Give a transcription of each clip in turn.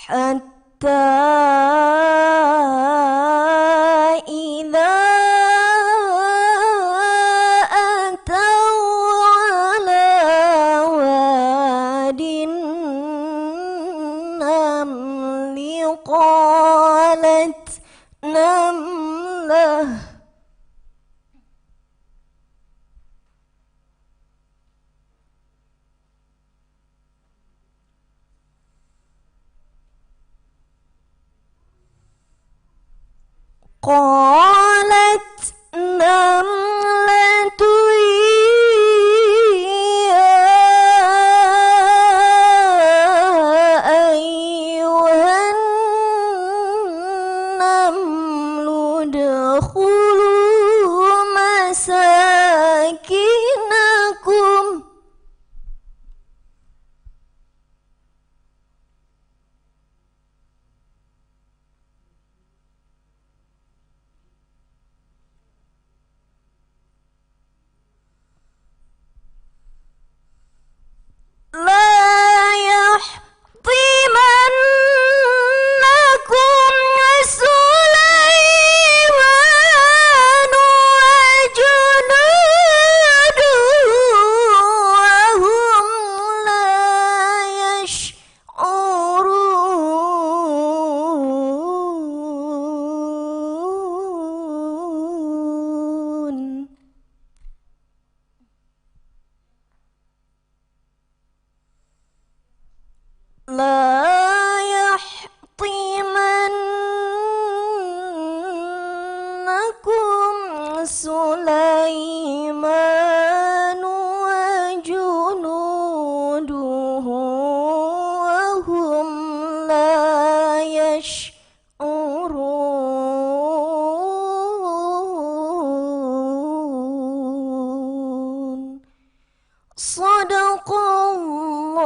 حتى إذا أتوا على واد النمل قالت نملة قالت نملة يا أيها النمل ادخلوا مساكنكم لا يحطمنكم سليمان وجنوده وهم لا يشعرون لا يحطمنكم سليمان وجنوده وهم لا يشعرون صدق الله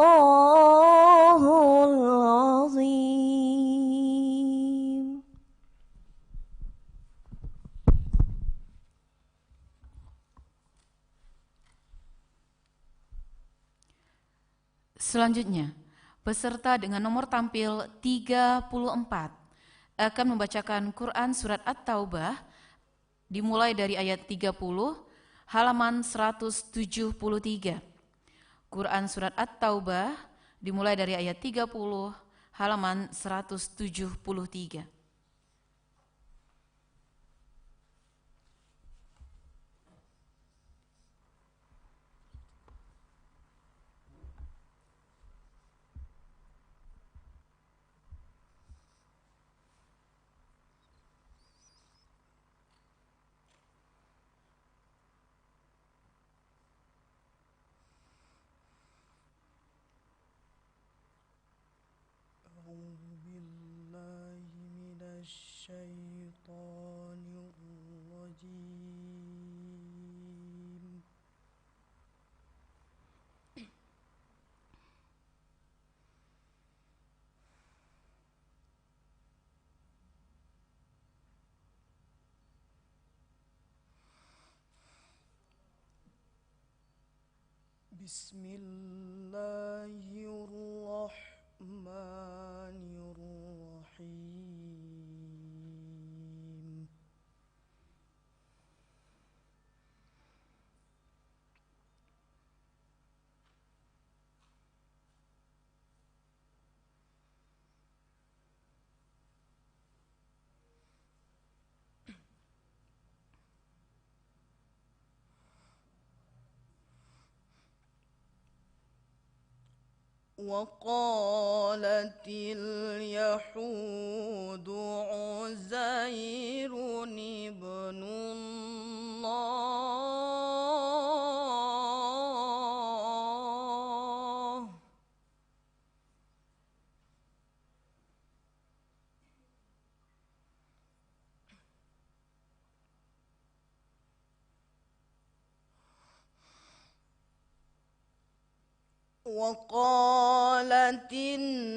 العظيم. Selanjutnya, peserta dengan nomor tampil 34 akan membacakan Quran Surat At-Taubah dimulai dari ayat 30 halaman 173. Quran Surat At-Taubah dimulai dari ayat 30 halaman 173. أعوذ بالله من الشيطان الرجيم. بسم الله الرحمن الرحيم. وقالت اليهود عزير ابن الله. وقالت النصارى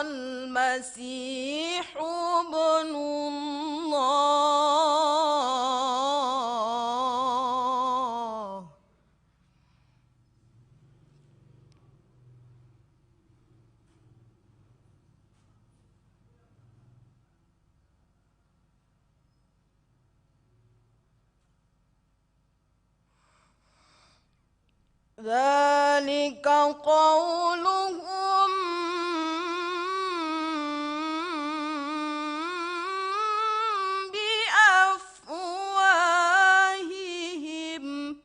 المسيح ابن الله. ذلك قولهم بأفواههم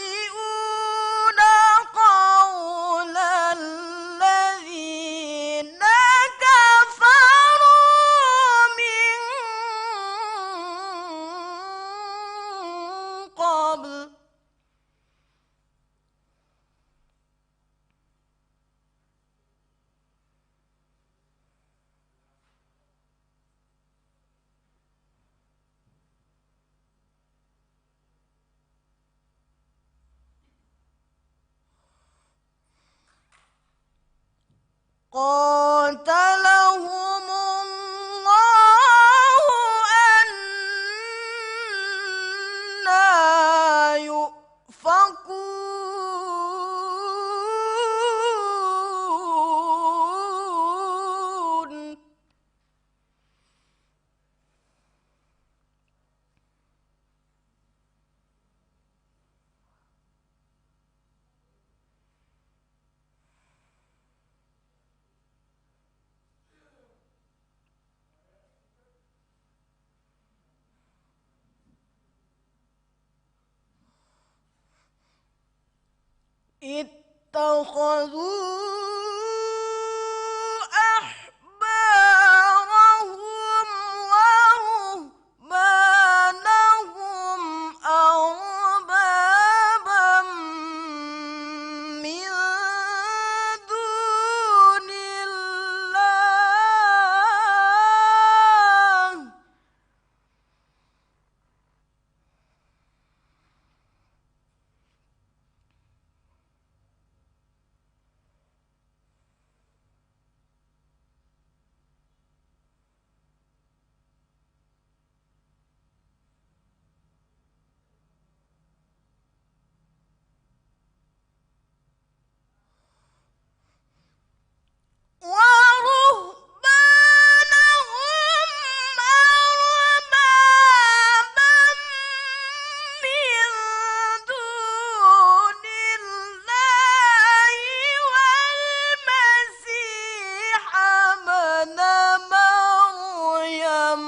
يضاهئون قول الذين كفروا من قبل قاتلهم الله أنا يؤفكون اتخذوا أحبارهم ورهبانهم أربابا من دون الله ورهبانهم أربابا من دون الله والمسيح ابن مريم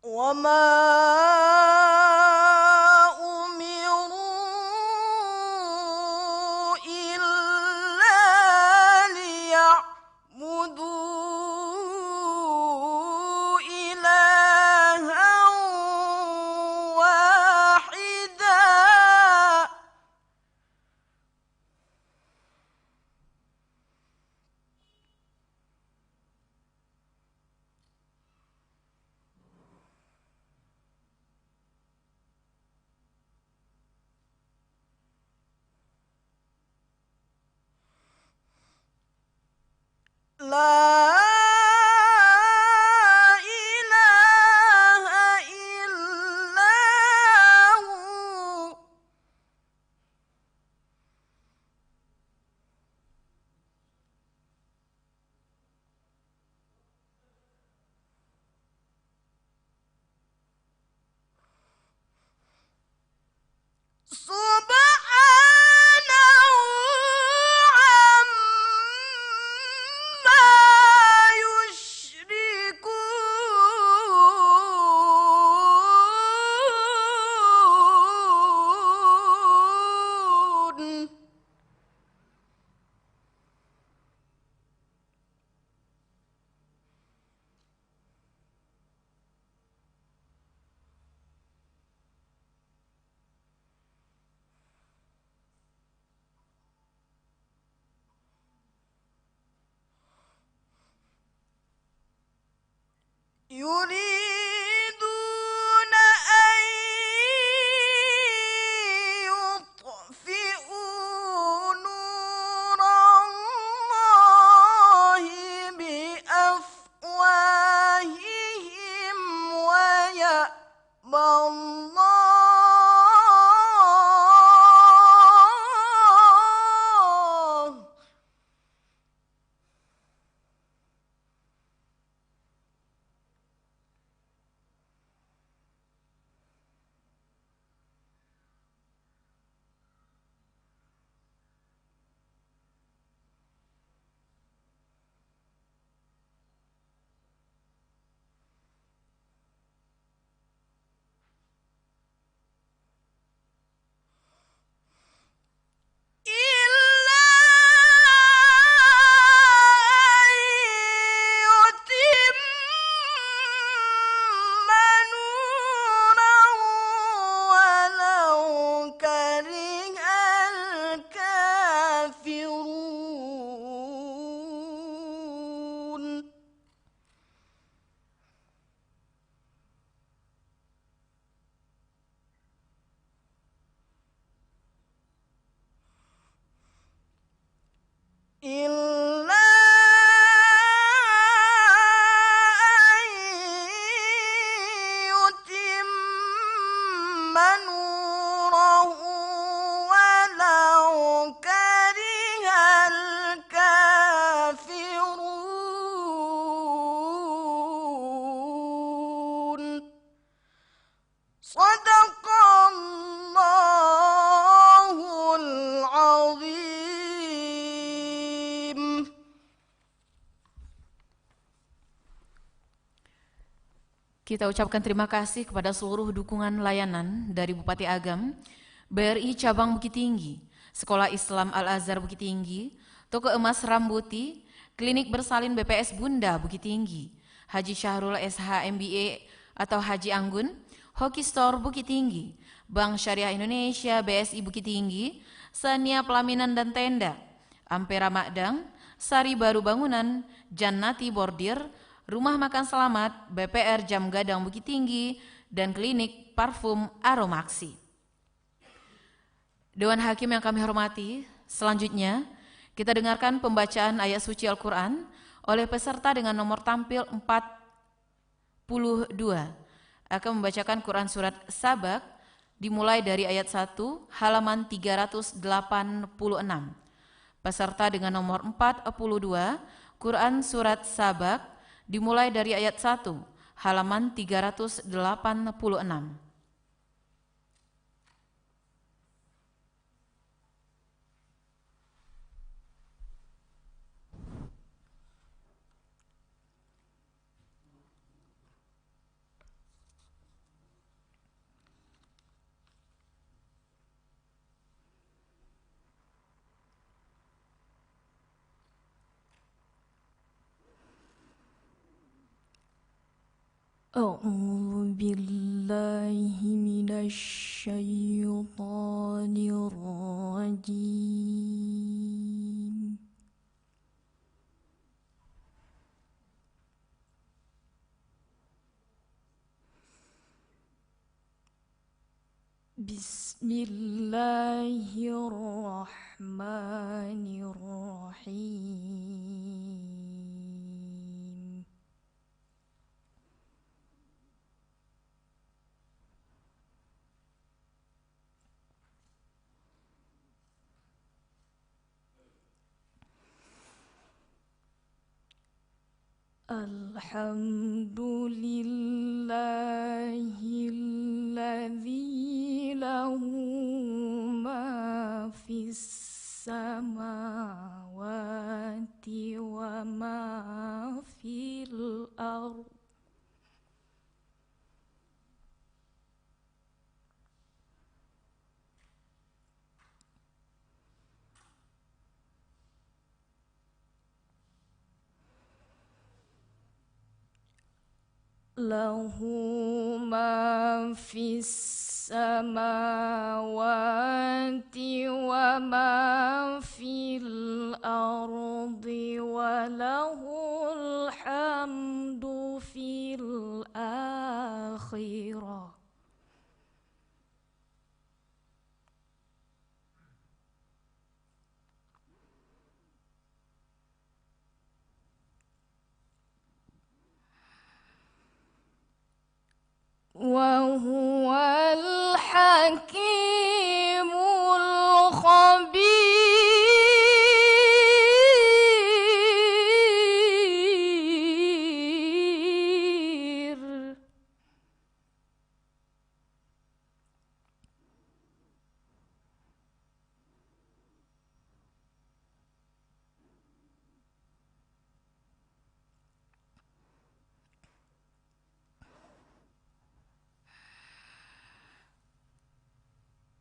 وما أمروا إلا ليعبدوا إلها واحدا لا إله إلا هو سبحانه عما يريدون أن يطفئوا نور الله بأفواههم ويأبى الله إلا أن يتم نوره ولو كره الكافرون إلا أن يتم نوره ولو كره الكافرون صدق الله العظيم. Kita ucapkan terima kasih kepada seluruh dukungan layanan dari Bupati Agam, BRI Cabang Bukit Tinggi, Sekolah Islam Al-Azhar Bukit Tinggi, Toko Emas Rambuti, Klinik Bersalin BPS Bunda Bukit Tinggi, Haji Syahrul SH MBA atau Haji Anggun, Hoki Store Bukit Tinggi, Bank Syariah Indonesia BSI Bukit Tinggi, Sania Pelaminan dan Tenda, Ampera Makdang, Sari Baru Bangunan, Jannati Bordir, Rumah Makan Selamat, BPR Jam Gadang Bukit Tinggi, dan Klinik Parfum Aromaksi. Dewan Hakim yang kami hormati, selanjutnya kita dengarkan pembacaan ayat suci Al-Quran oleh peserta dengan nomor tampil 42. Akan membacakan Quran Surat Sabak dimulai dari ayat 1 halaman 386. Peserta dengan nomor 42, Quran Surat Sabak dimulai dari ayat 1, halaman 386. أعوذ بالله من الشيطان الرجيم بسم الله الرحمن الرحيم الحمد لله الذي له ما في السماوات وما في الأرض له ما في السماوات وما في الأرض وله الحمد الحمد في الآخرة وهو الحكيم الخبير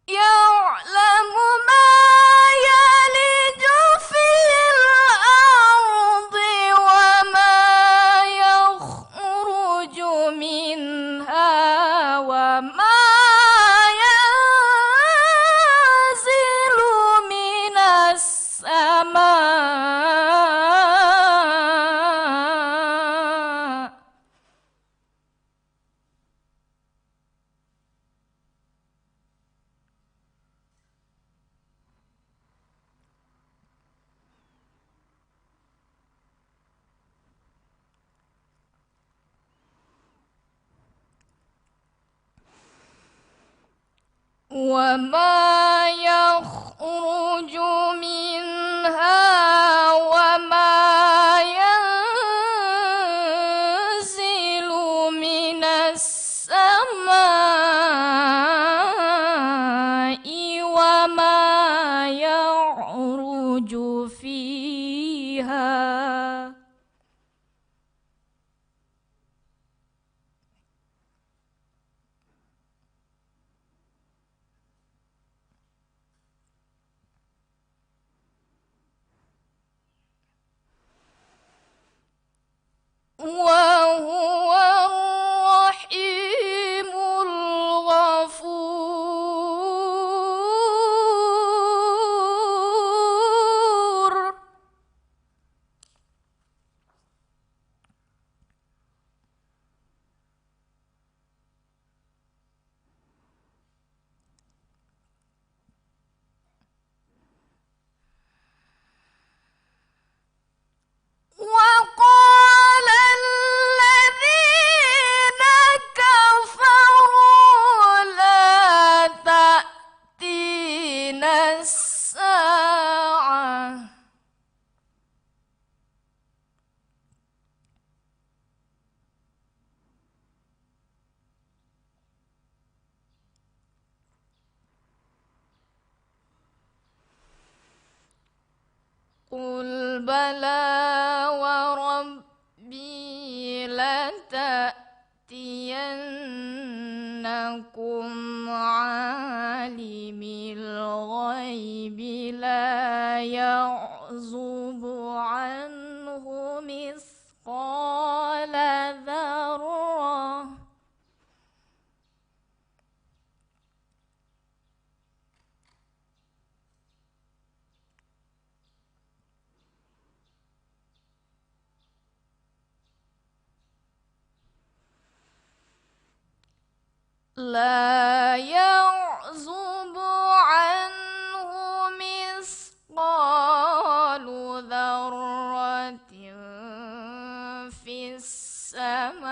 يعلم ما يلج في الأرض وما يخرج منها وما ينزل من السماء وما يخرج منها وما ينزل من السماء وما يعرج فيها وهو الرحيم الغفور وقال الذين كفروا لا تأتينا الساعة قل بلى وربي لتأتينكم عالم الغيب لا يعزب عنه مثقال ذرة لا يعزب عنه مثقال ذرة في السماوات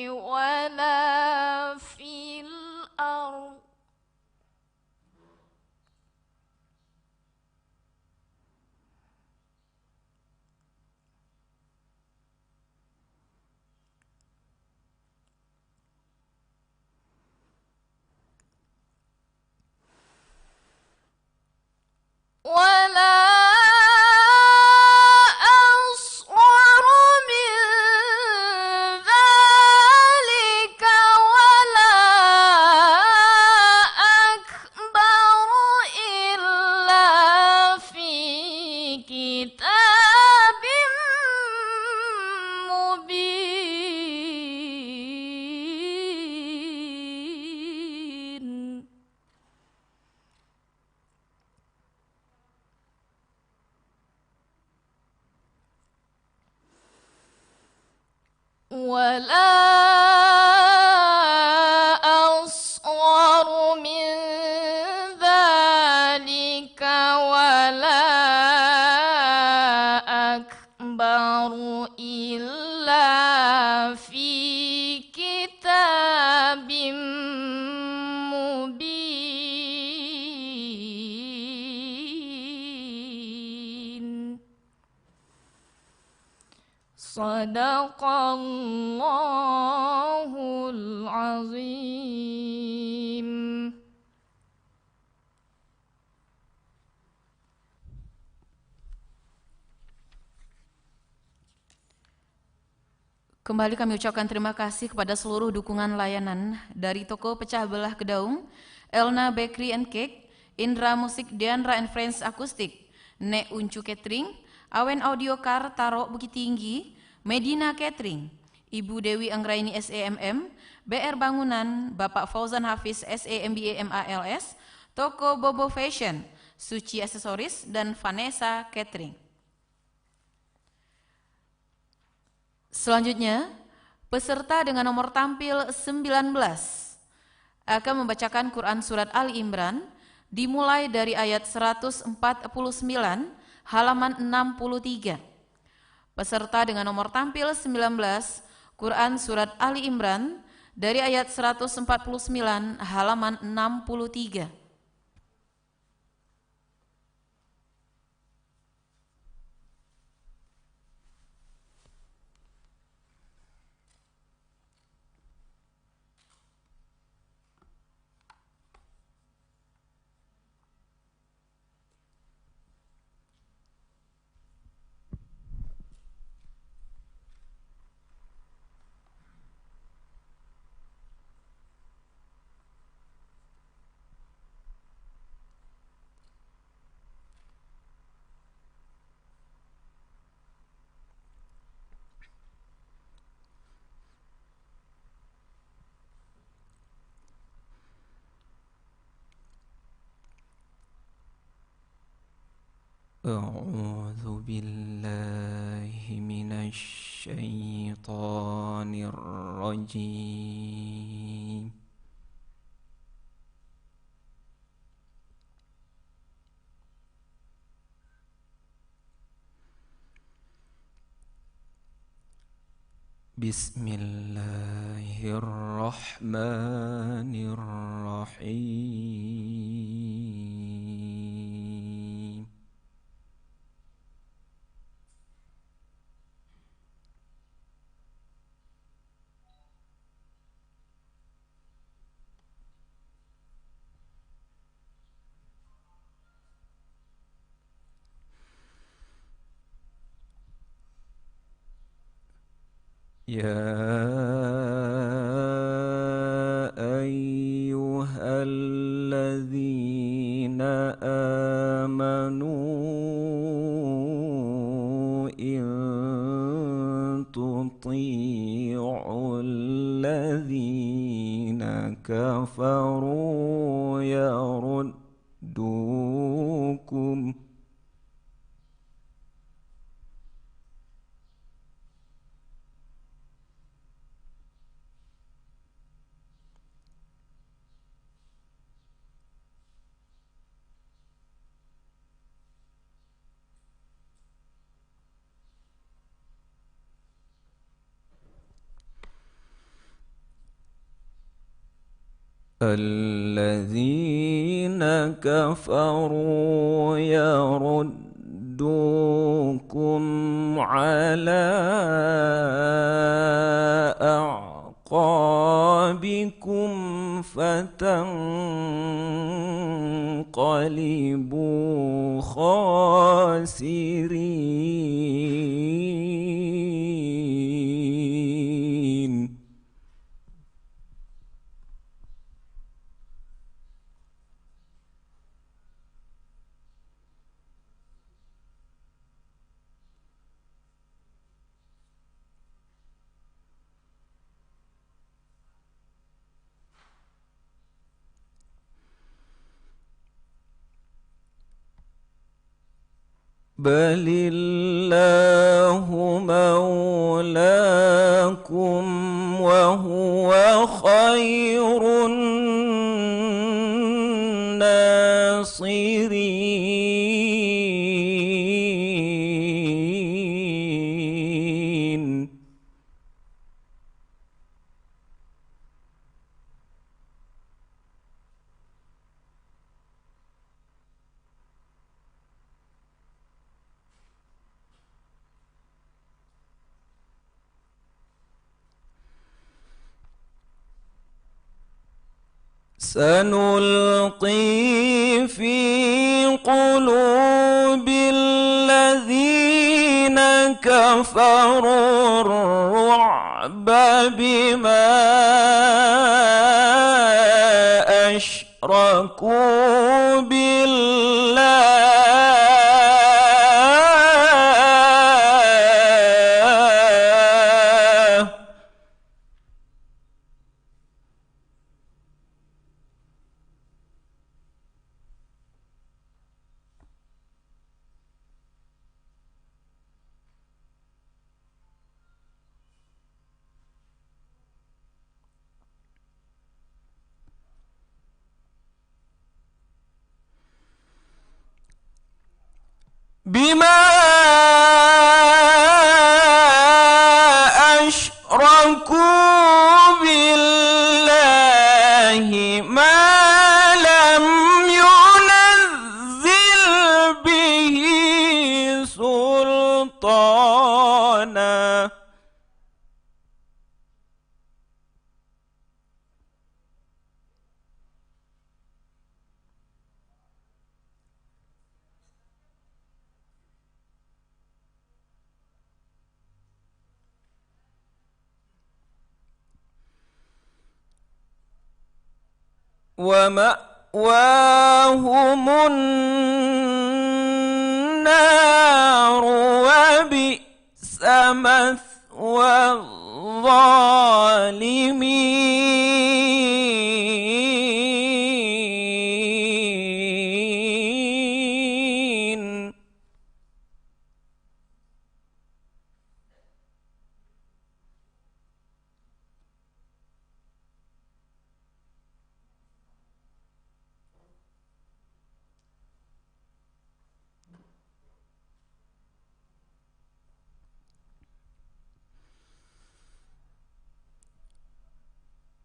ولا في الأرض ولا أصغر من ذلك ولا ولا أصغر من ذلك ولا أكبر إلا في كتاب مبين. صدق الله العظيم. Kembali kami ucapkan terima kasih kepada seluruh dukungan layanan dari Toko Pecah Belah Kedaung, Elna Bakery and Cake, Indra Musik Diandra and Friends Akustik, Nek Uncu Catering, Awen Audio Car Taro Bukit Tinggi, Medina Catering, Ibu Dewi Anggraini SEMM, BR Bangunan, Bapak Fauzan Hafiz SEMBA MALS, Toko Bobo Fashion, Suci Aksesoris, dan Vanessa Catering. Selanjutnya, peserta dengan nomor tampil 19 akan membacakan Quran Surat Ali Imran dimulai dari ayat 149 halaman 63. Peserta dengan nomor tampil 19 Quran Surat Ali Imran dari ayat 149 halaman 63. أعوذ بالله من الشيطان الرجيم. بسم الله الرحمن الرحيم. يا أيها الذين آمنوا إن تطيعوا الذين كفروا يردوكم الذين كفروا يردوكم على أعقابكم فتنقلبوا خاسرين. بل الله مولاكم لكم وهو خير الناصرين. سنلقي في قلوب الذين كفروا الرعب بما أشركوا بالله بما أشركوا بالله ما لم ينزل به سلطانا ومأواهم النار وبئس مثوى الظالمين.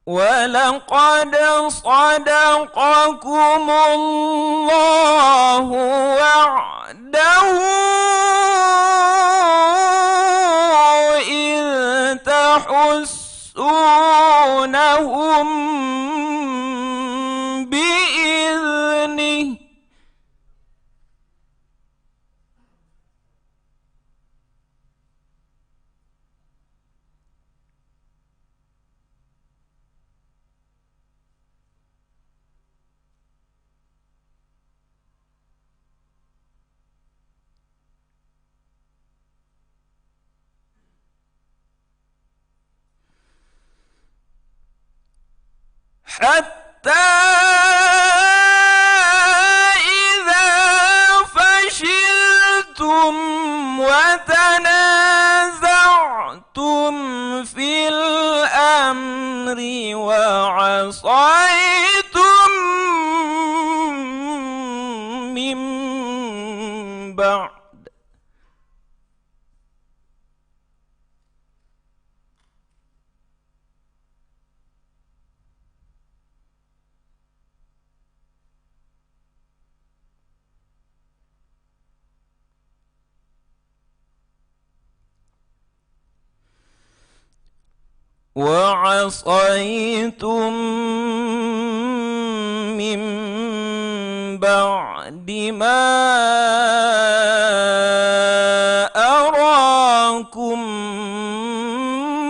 ولقد صدقكم الله وعده إذ تحسونهم بإذنه حتى إذا فشلتم وتنازعتم في الأمر وعصيتم من بعد وعصيتم من بعد ما أراكم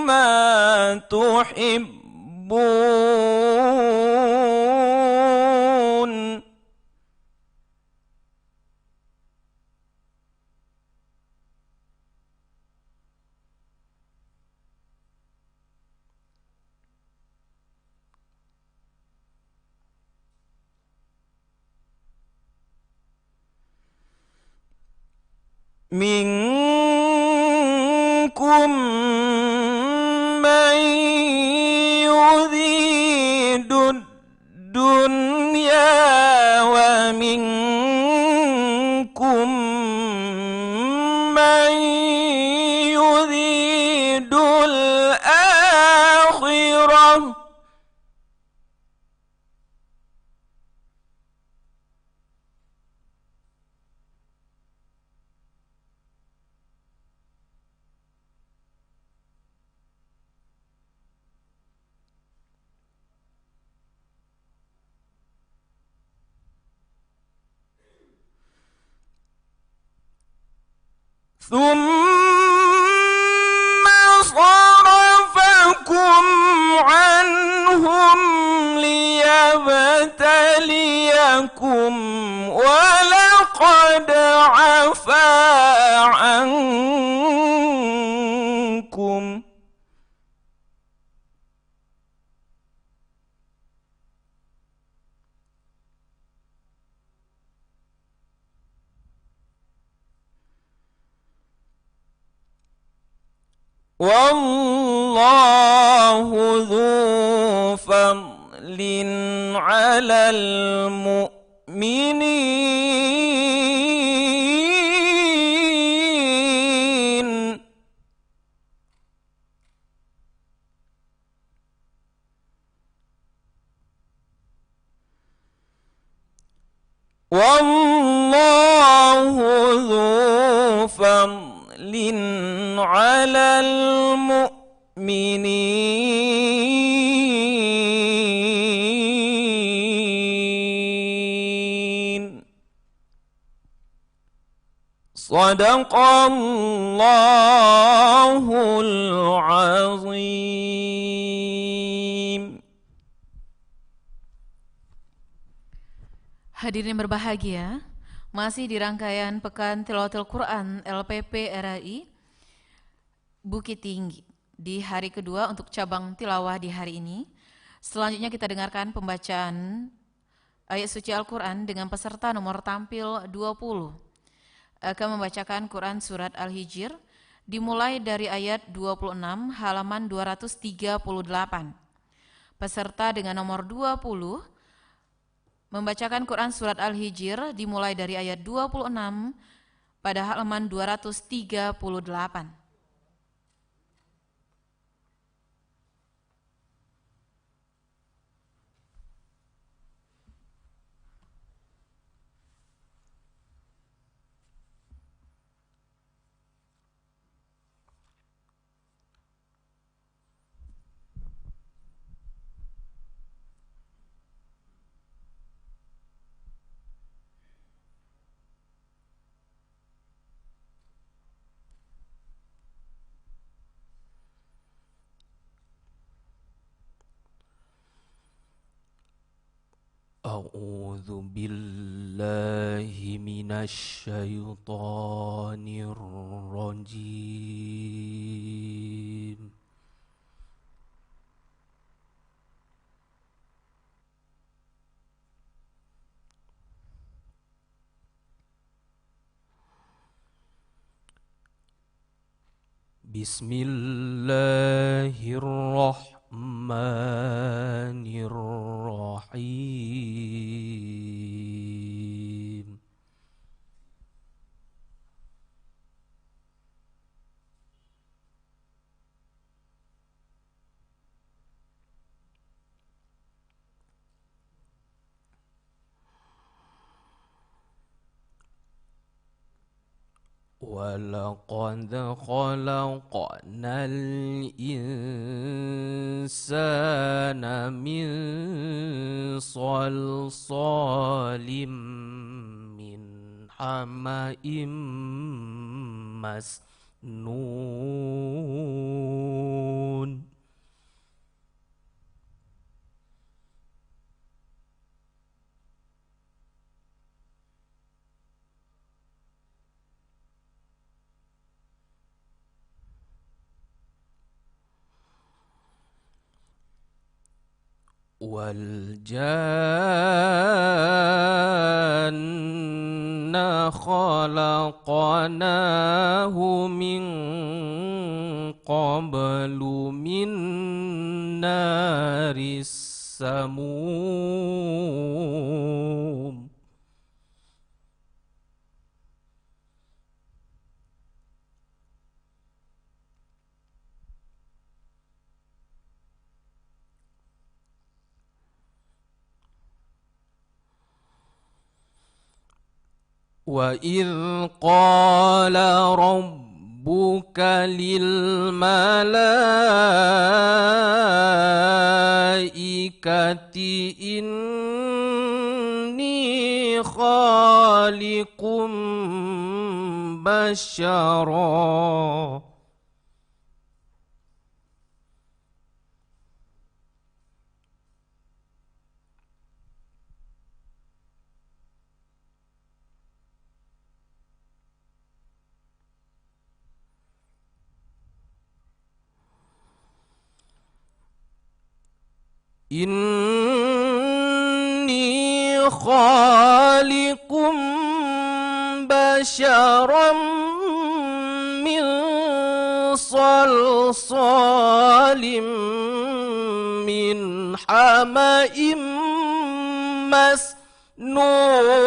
ما تحبون منكم من الدنيا ومنكم من يريد الآخرة ثم صرفكم عنهم ليبتليكم ولقد عفا عنكم والله ذو فضل على المؤمنين والله ذو فضل على المؤمنين صدق الله العظيم. Hadirin yang berbahagia, masih di rangkaian Pekan Tilawatul Quran LPP RAI Bukit Tinggi di hari kedua untuk cabang tilawah di hari ini. Selanjutnya kita dengarkan pembacaan ayat suci Al-Quran dengan peserta nomor tampil 20. Akan membacakan Quran Surat Al-Hijr dimulai dari ayat 26 halaman 238. Peserta dengan nomor 20 membacakan Quran Surat Al-Hijr dimulai dari ayat 26 pada halaman 238. أعوذ بالله من الشيطان الرجيم بسم الله الرحمن الرحيم ولقد خلقنا الإنسان من صلصال من حمأ مسنون والجان خلقناه من قبل من نار السموم السموم وَإِذْ قَالَ رَبُّكَ لِلْمَلَائِكَةِ إِنِّي خَالِقٌ بَشَرًا إِنِّي خَالِقٌ بَشَرًا مِّن صَلْصَالٍ مِّنْ حَمَإٍ مسنون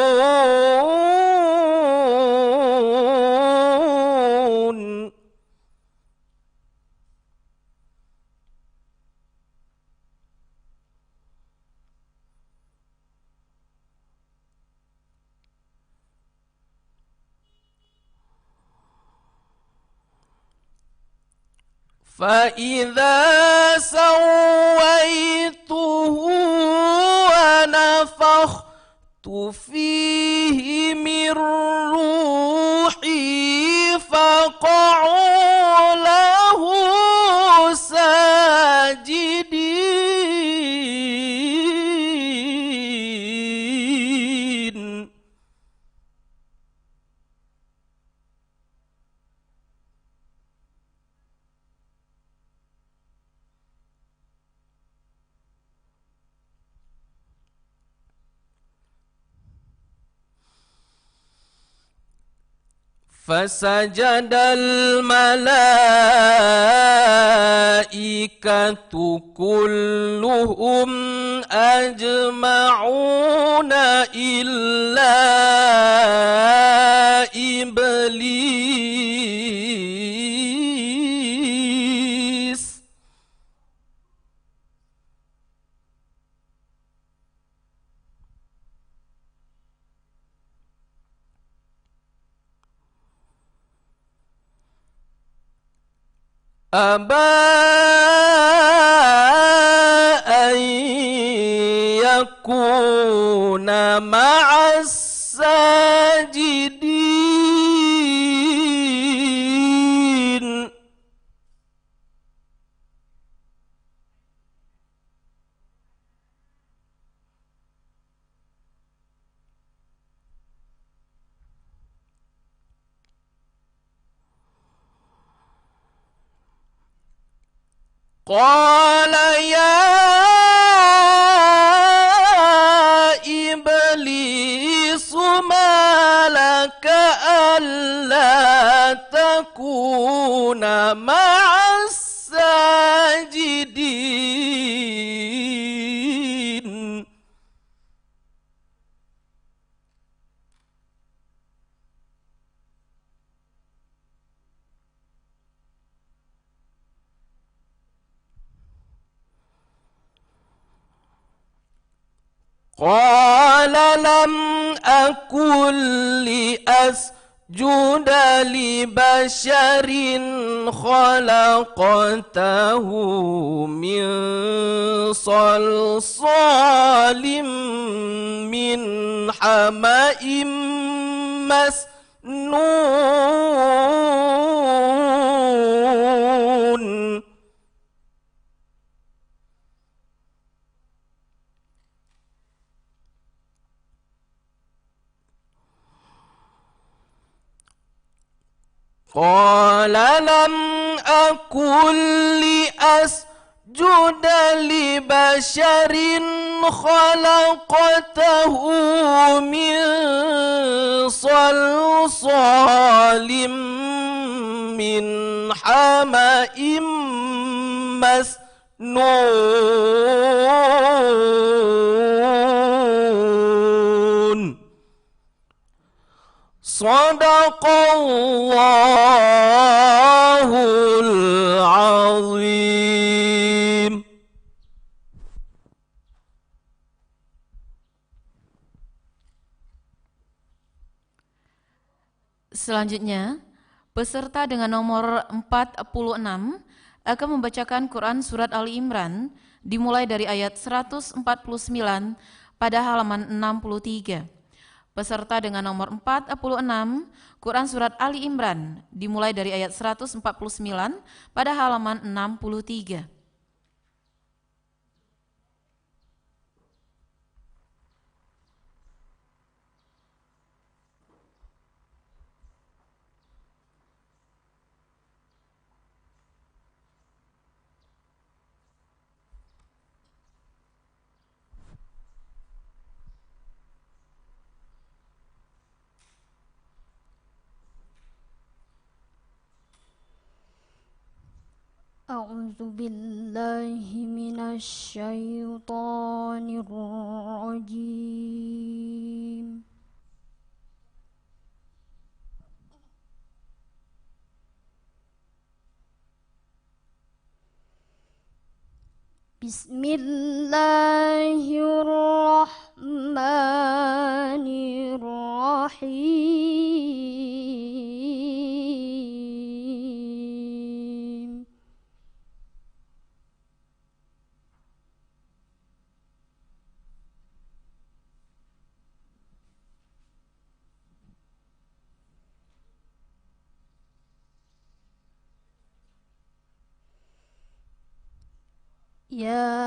فَإِذَا سَوَّيْتُهُ وَنَفَخْتُ فِيهِ مِنْ رُوحِي فَقَعُوا لَهُ سَاجِدِينَ فسجد الملائكة كلهم أجمعون إلا إبليس أبى أن يكون مع الساجدين قال يا إبليس ما لك ألا تكون مع الساجدين قال لم أكن لأسجد لبشر خلقته من صلصال من حمأ مسنون قال لم أكن لأسجد لبشر خلقته من صلصال من حمأ Nun. Sadaqallahul azim. Selanjutnya, peserta dengan nomor 46 akan membacakan Quran Surat Ali Imran dimulai dari ayat 149 pada halaman 63. Peserta dengan nomor 46, Quran Surat Ali Imran dimulai dari ayat 149 pada halaman 63. أعوذ بالله من الشيطان الرجيم بسم الله الرحمن الرحيم يا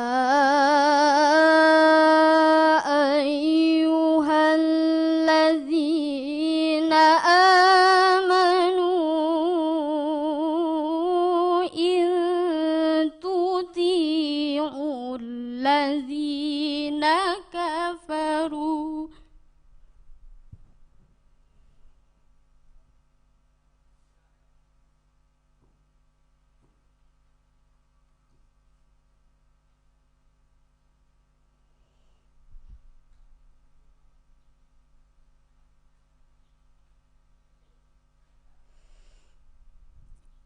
أيها الذين آمنوا إن تطيعوا الذين كفروا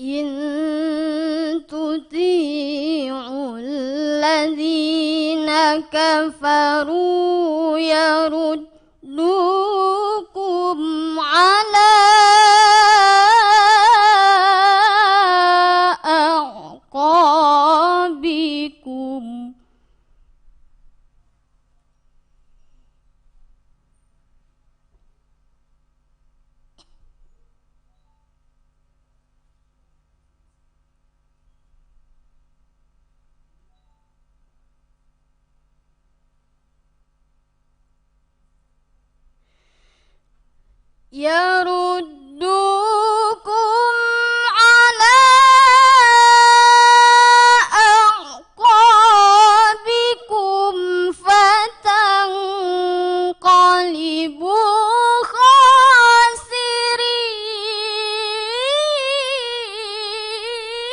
إن تطيعوا الذين كفروا يردوكم على أعقابكم يردوكم على أعقابكم فتنقلبوا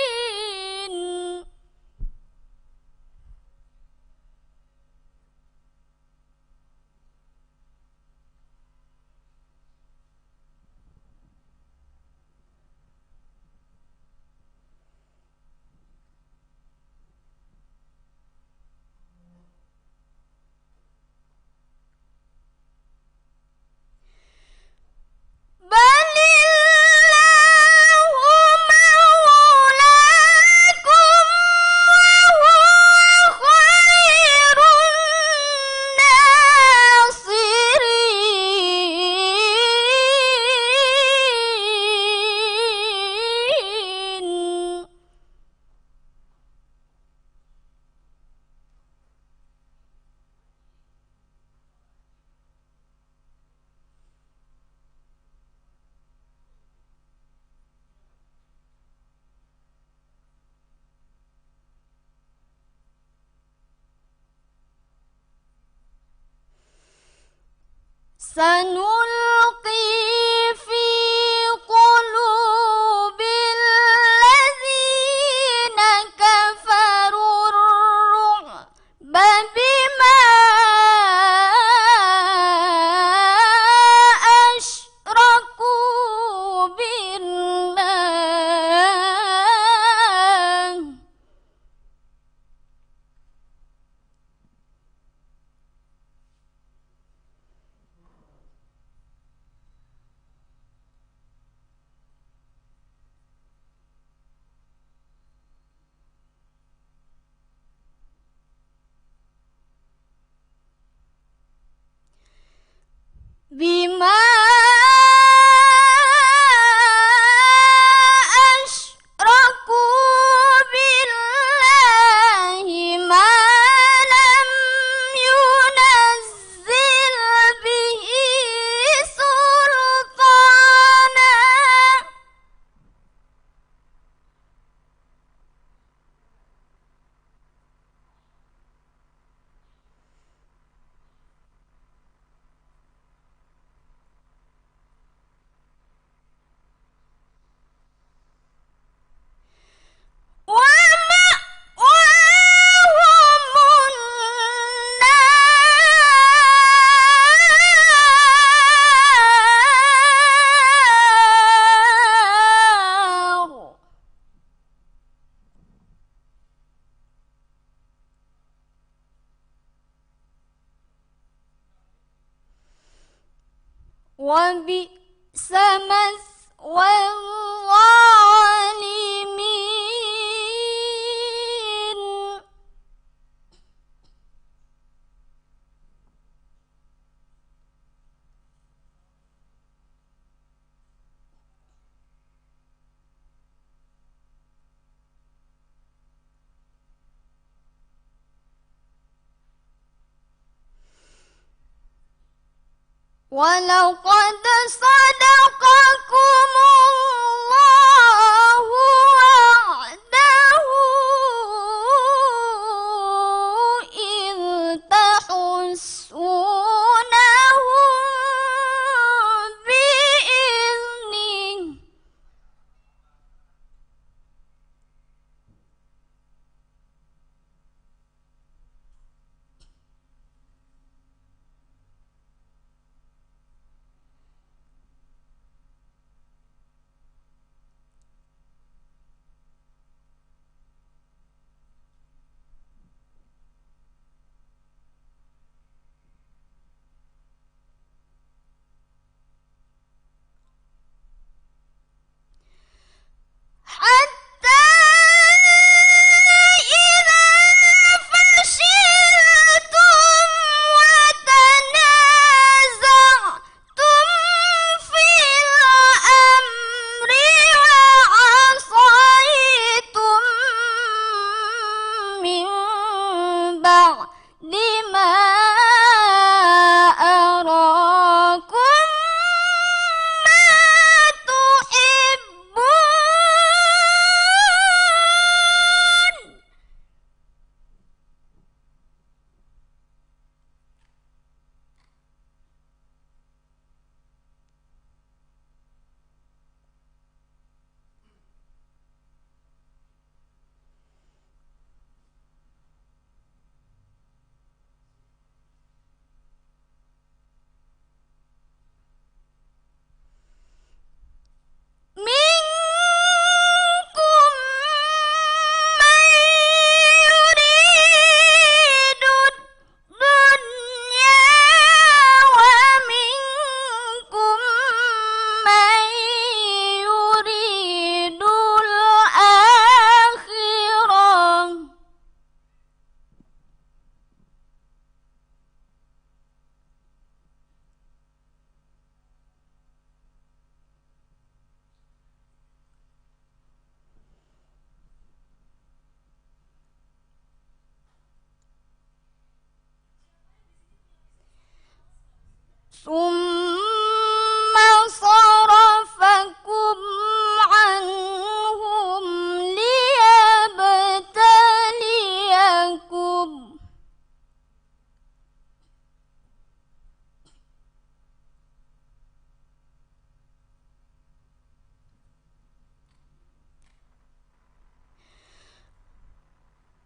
خاسرين بل الله مولاكم وهو خير الناصرين سنلقي في قلوب الذين كفروا وبئس مثوى الظالمين ولقد صدقكم الله وعده إذ تحسونهم بإذنه حتى إذا فشلتم وتنازعتم في الأمر وعصيتم من بعد ما أراكم ما تحبون منكم من يريد الدنيا ومنكم من يريد الآخرة ثم صرفكم عنهم ليبتليكم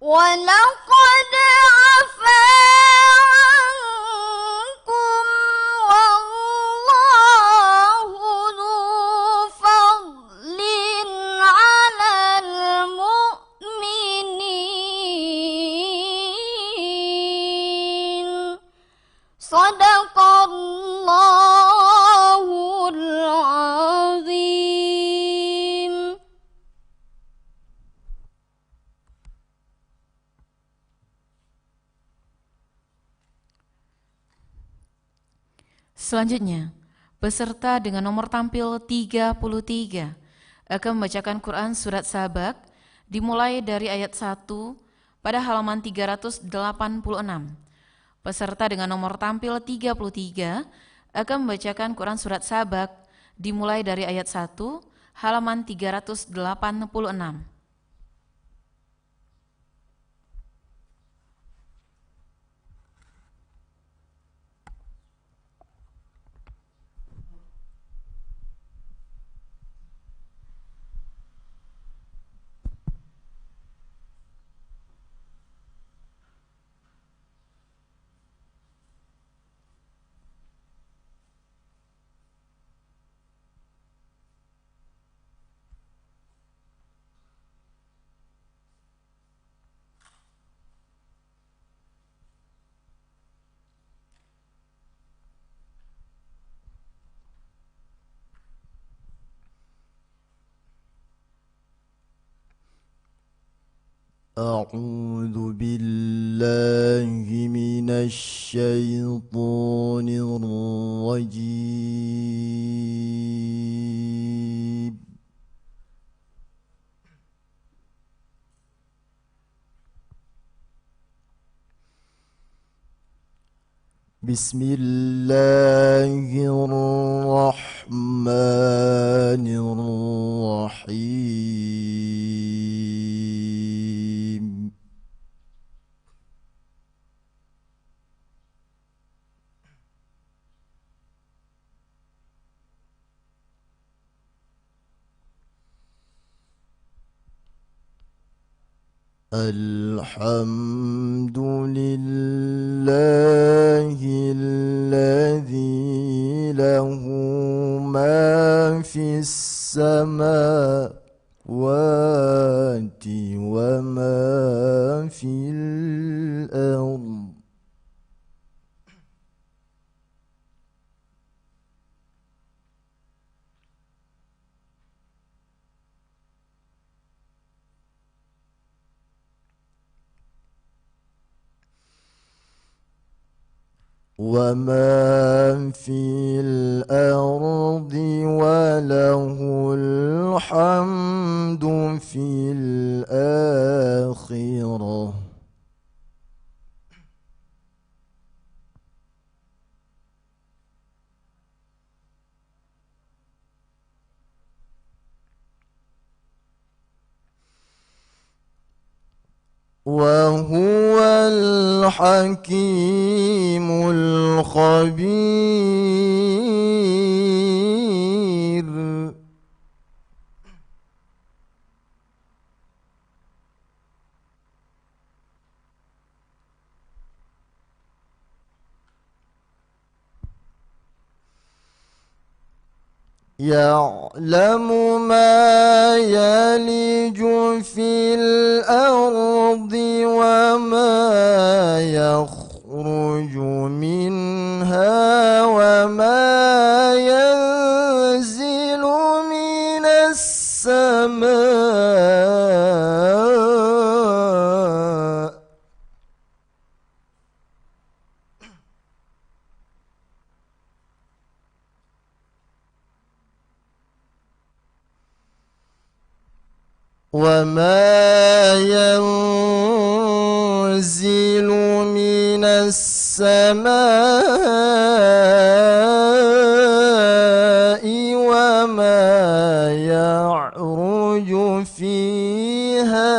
ولقد عفا عنكم والله ذو فضل على المؤمنين صدق الله العظيم. Selanjutnya, peserta dengan nomor tampil 33 akan membacakan Quran Surat Sabak dimulai dari ayat 1 pada halaman 386. Peserta dengan nomor tampil 33 akan membacakan Quran Surat Sabak dimulai dari ayat 1 halaman 386. أعوذ بالله من الشيطان الرجيم. بسم الله الرحمن الرحيم. الحمد لله الذي له ما في السماوات وما في الأرض. وما في الأرض وله الحمد في الآخرة. وهو الحكيم الخبير. يعلم ما يلج في الأرض وما يخرج منها وما ينزل من السماء. وما ينزل من السماء وما يعرج فيها.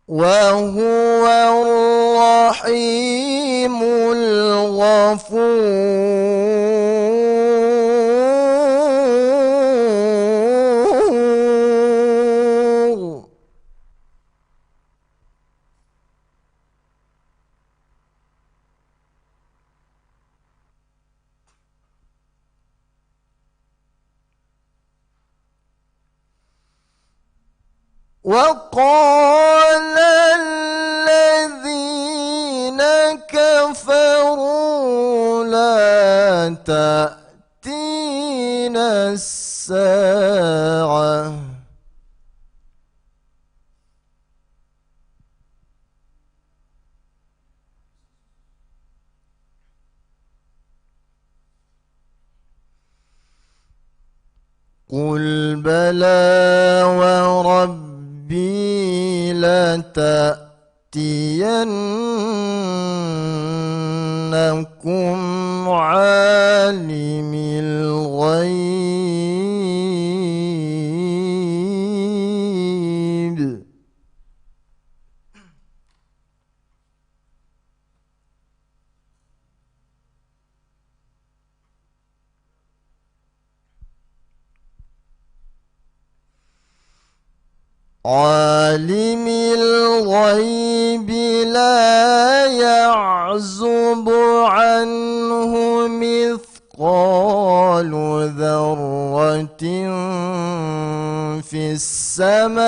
وهو الرحيم الغفور. وقال الذين كفروا لا تأتينا الساعة قل بلى وربي لتأتينكم عالم الغيب عالم الغيب لا يعزب عنه مثقال ذرة في السماوات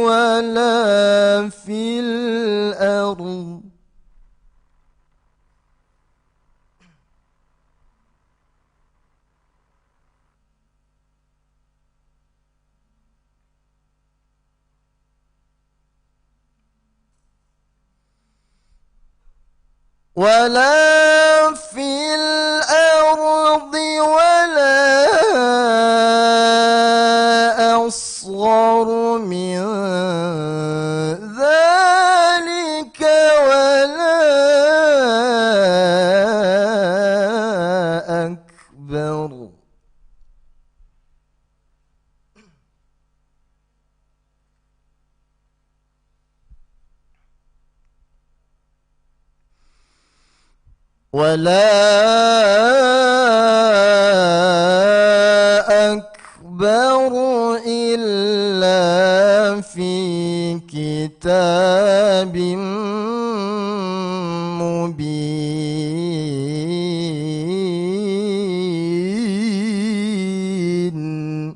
ولا في الأرض ولا في الأرض ولا أصغر من ذلك ولا أكبر ولا أكبر إلا في كتاب مبين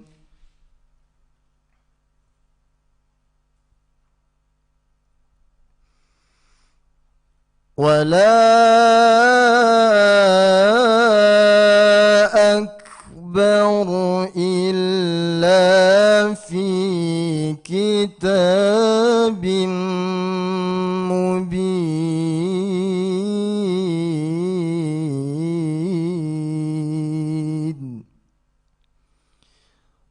ولا أكبر إلا في كتاب مبين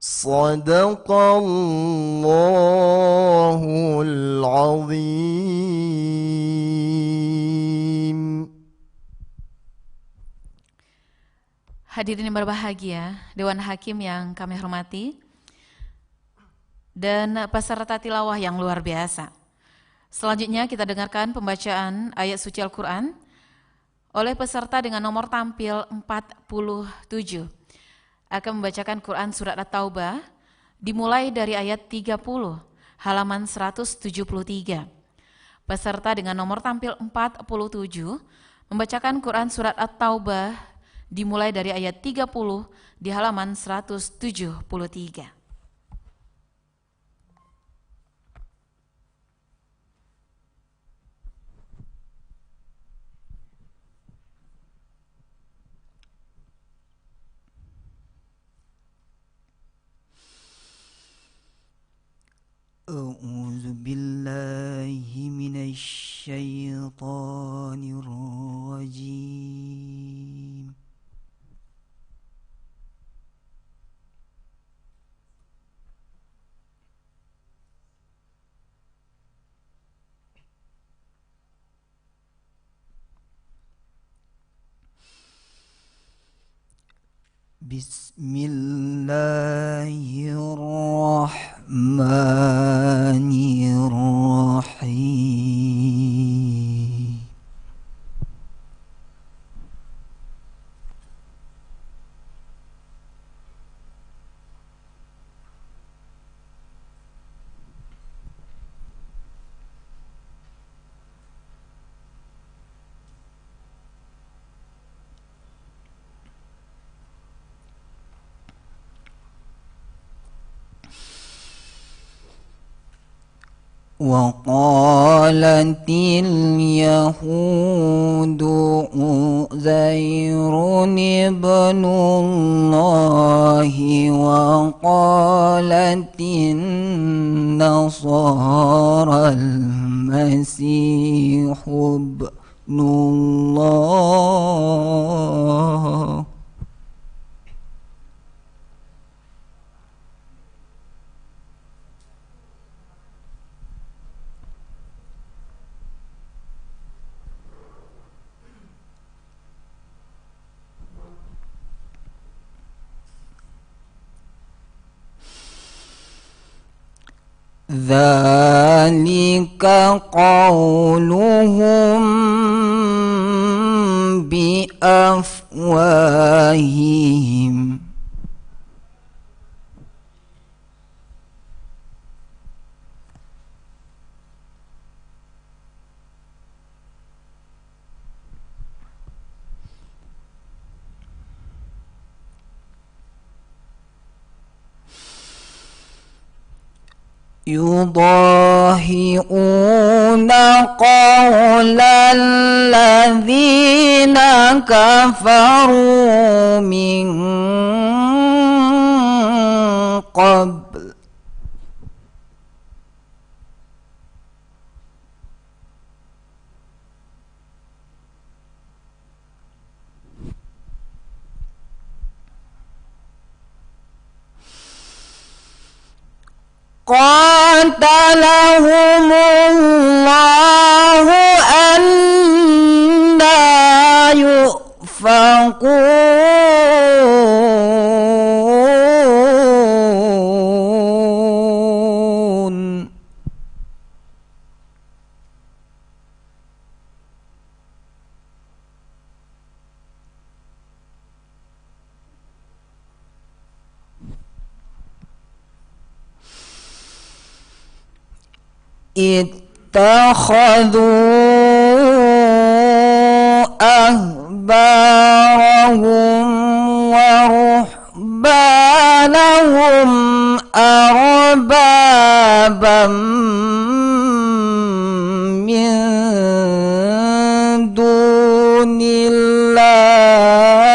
صدق الله العظيم. Hadirin yang berbahagia, Dewan Hakim yang kami hormati, dan peserta tilawah yang luar biasa. Selanjutnya kita dengarkan pembacaan ayat suci Al-Quran oleh peserta dengan nomor tampil 47. Akan membacakan Quran Surat At-Taubah dimulai dari ayat 30, halaman 173. Peserta dengan nomor tampil 47 membacakan Quran Surat At-Taubah dimulai dari ayat 30 di halaman 173. أعوذ بالله من الشيطان الرجيم بسم الله الرحمن الرحيم وقالت اليهود عزير ابن الله وقالت النصارى المسيح ابن الله ذلك قولهم بأفواههم يضاهئون قول الذين كفروا من قبل قاتلهم الله أنا يؤفكون اتخذوا أحبارهم ورهبانهم أربابا من دون الله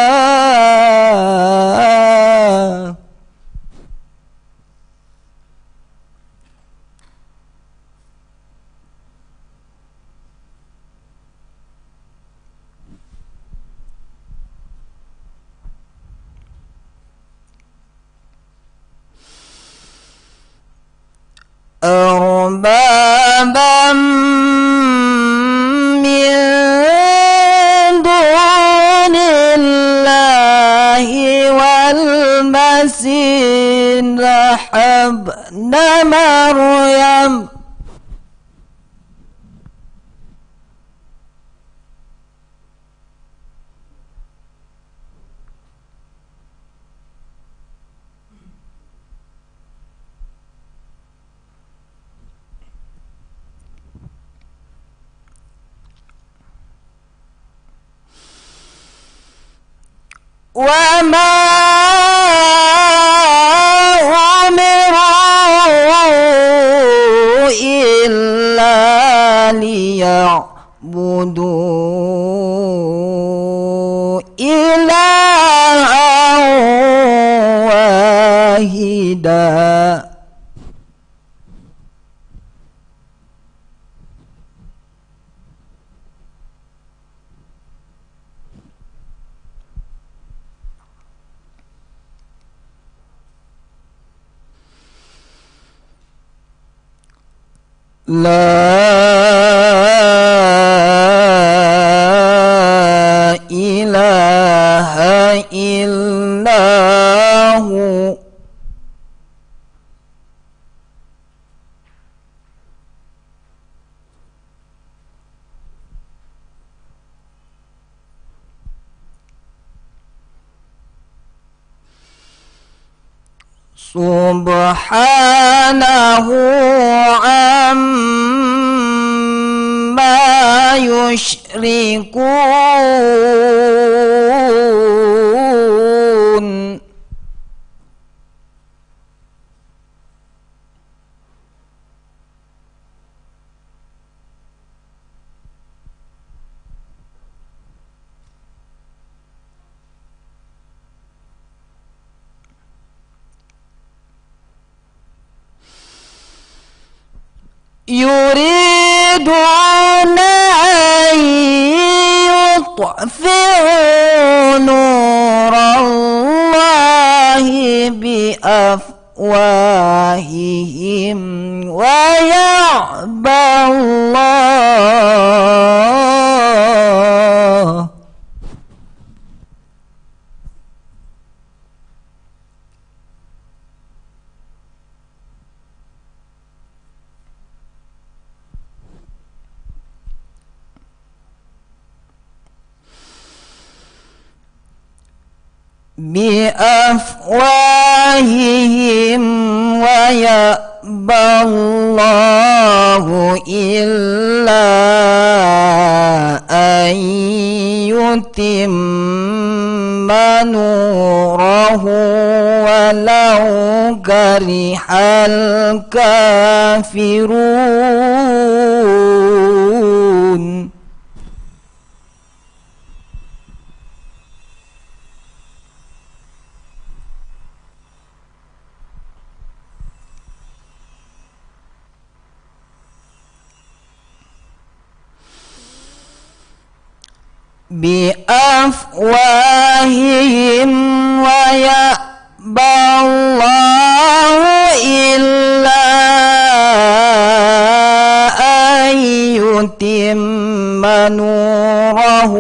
أربابا من دون الله والمسيح ابن مريم وما أمروا إلا ليعبدوا إلها واحدا لا إله إلا هو سبحانه عما يشركون يريدون أن يطفئوا نور الله بأفواههم ويأبى الله بأفواههم ويأبى الله إلا أن يتم نوره ولو كره الكافرون بأفواههم ويأبى الله إلا أن يتم نوره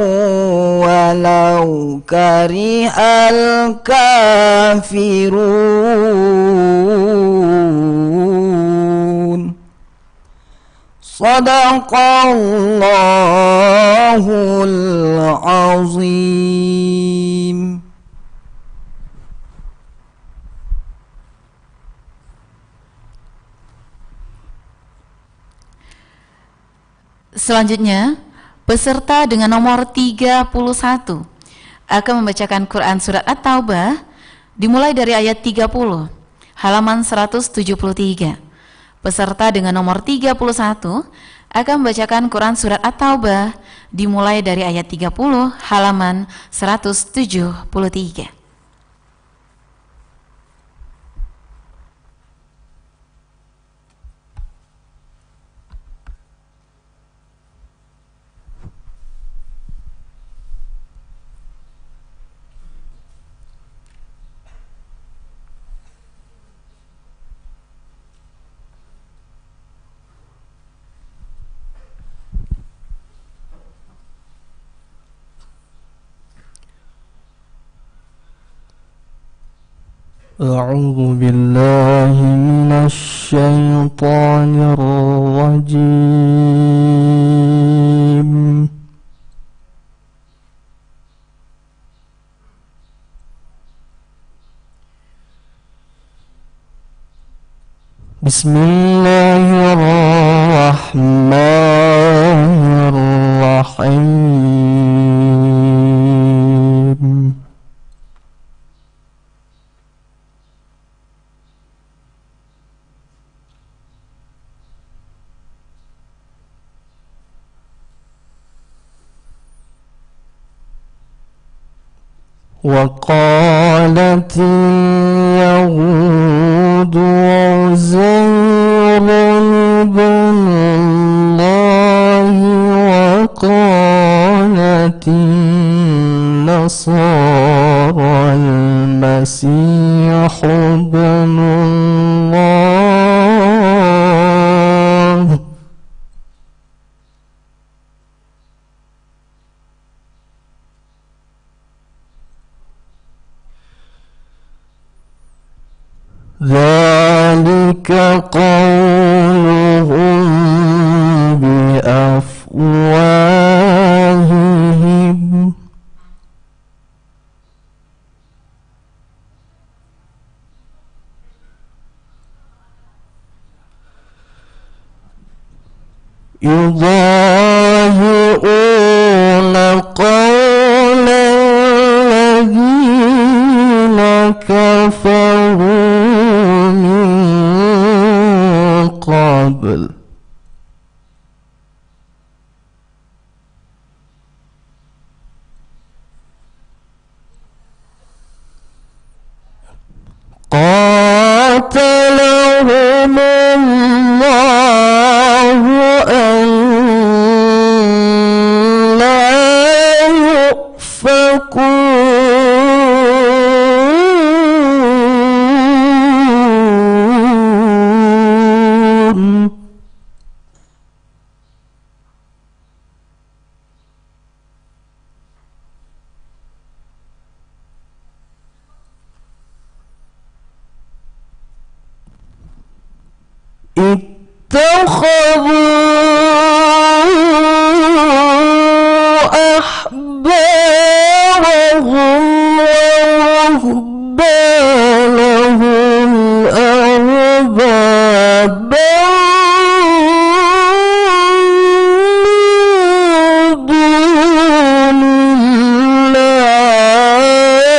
ولو كره الكافرون صدق الله العظيم. Selanjutnya, peserta dengan nomor 31 akan membacakan Quran Surat At-Taubah dimulai dari ayat 30, halaman 173. Peserta dengan nomor 31 akan membacakan Quran Surat At-Taubah dimulai dari ayat 30, halaman 173. أعوذ بالله من الشيطان الرجيم. بسم الله الرحمن الرحيم. وقالت اليهود عزير بن الله وقالت النصارى المسيح ابن الله ذلك قولهم بأفواههم يضاهئون قول الذين كفروا قبل قاتلهم الله ألا يؤفكون اتخذوا أحبارهم ورهبانهم أربابا من دون الله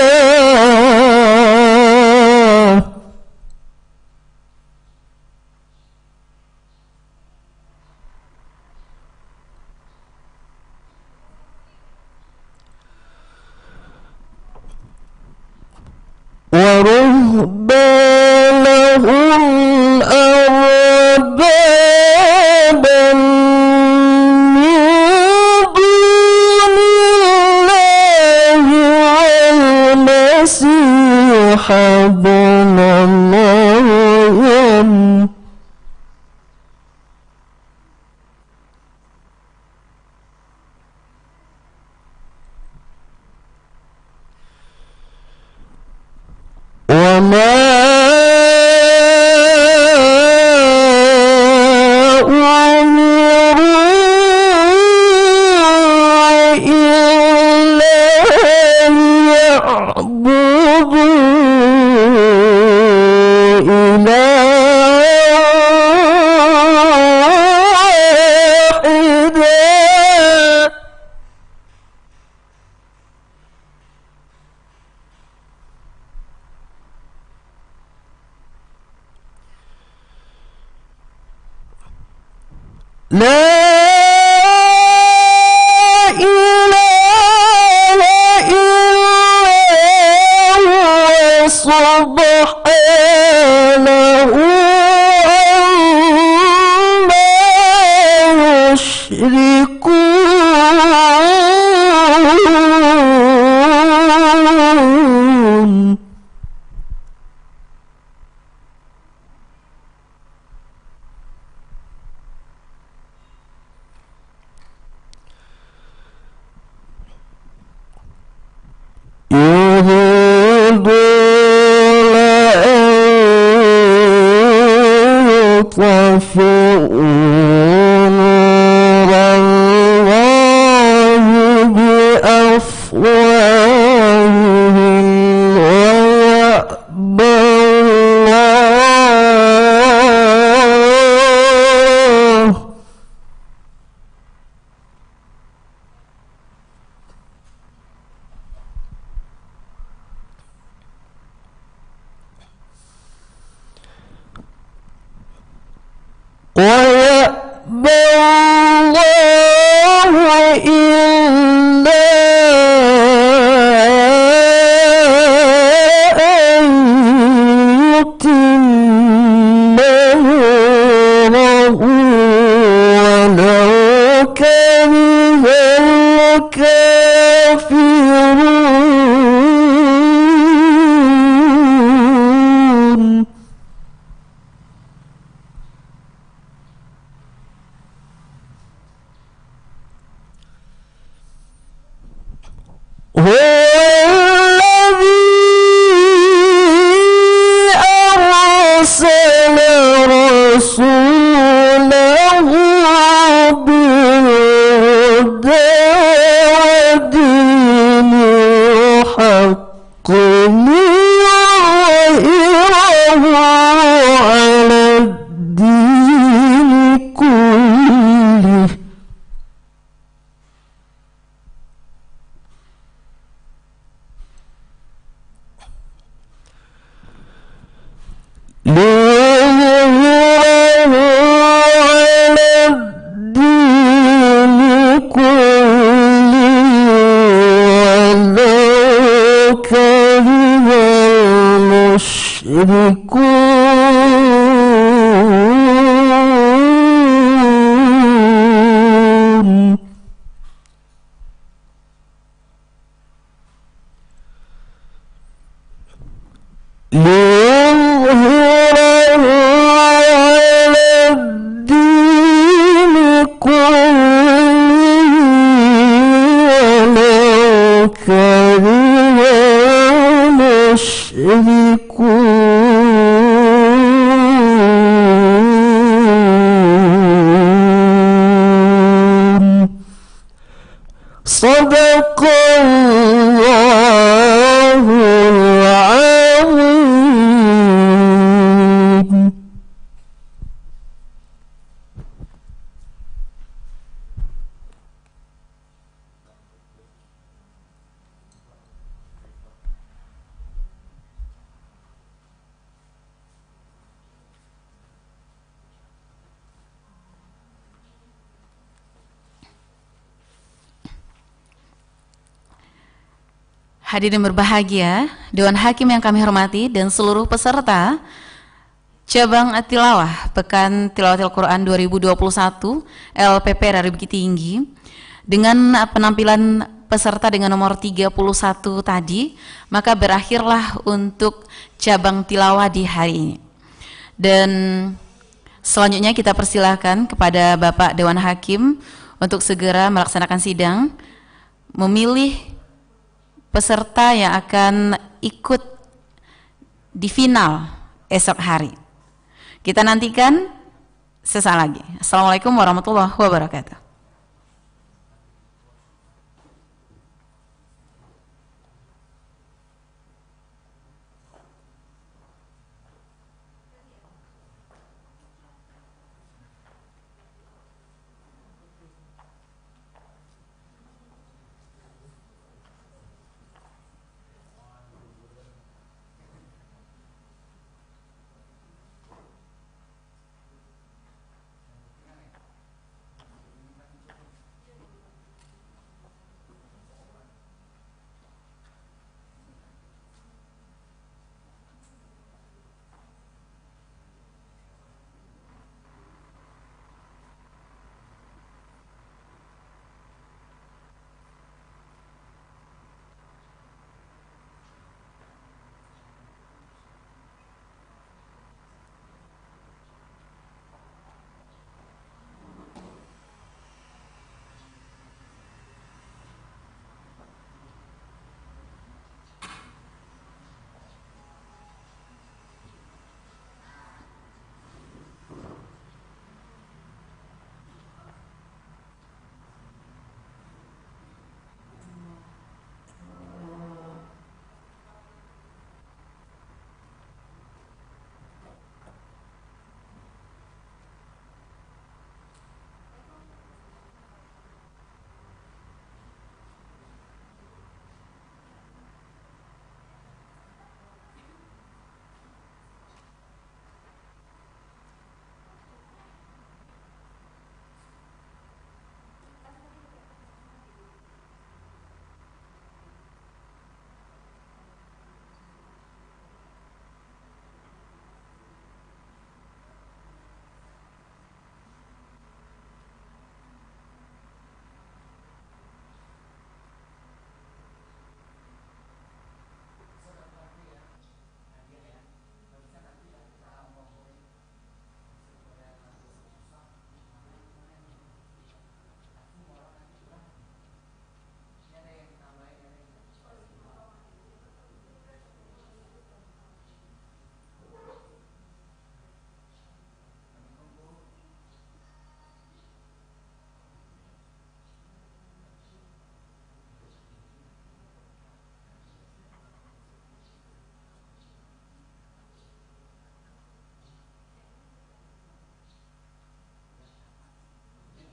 ورهبانهم أربابا من دون الله والمسيح ابن مريم وما أمروا إلا ليعبدوا إلها واحدا لا إله إلا هو سبحانه عما يشركون يريدون أن يطفئوا نور الله بأفواههم ويأبى الله إلا أن يتم نوره ولو كره الكافرون هو الذي أرسل رسوله بالهدى ودين الحق ليظهره على الدين كله ليظهره على الدين كله ولو كره المشركون ليظهره على الدين كله ولو كره المشركون صدق الله العظيم. Hadirin berbahagia, Dewan Hakim yang kami hormati dan seluruh peserta Cabang Tilawah Pekan Tilawatil Quran 2021 LPP dari Bukit Tinggi dengan penampilan peserta dengan nomor 31 tadi, maka berakhirlah untuk cabang tilawah di hari ini. Dan selanjutnya kita persilahkan kepada Bapak Dewan Hakim untuk segera melaksanakan sidang, memilih peserta yang akan ikut di final esok hari. Kita nantikan sesaat lagi. Assalamualaikum warahmatullahi wabarakatuh.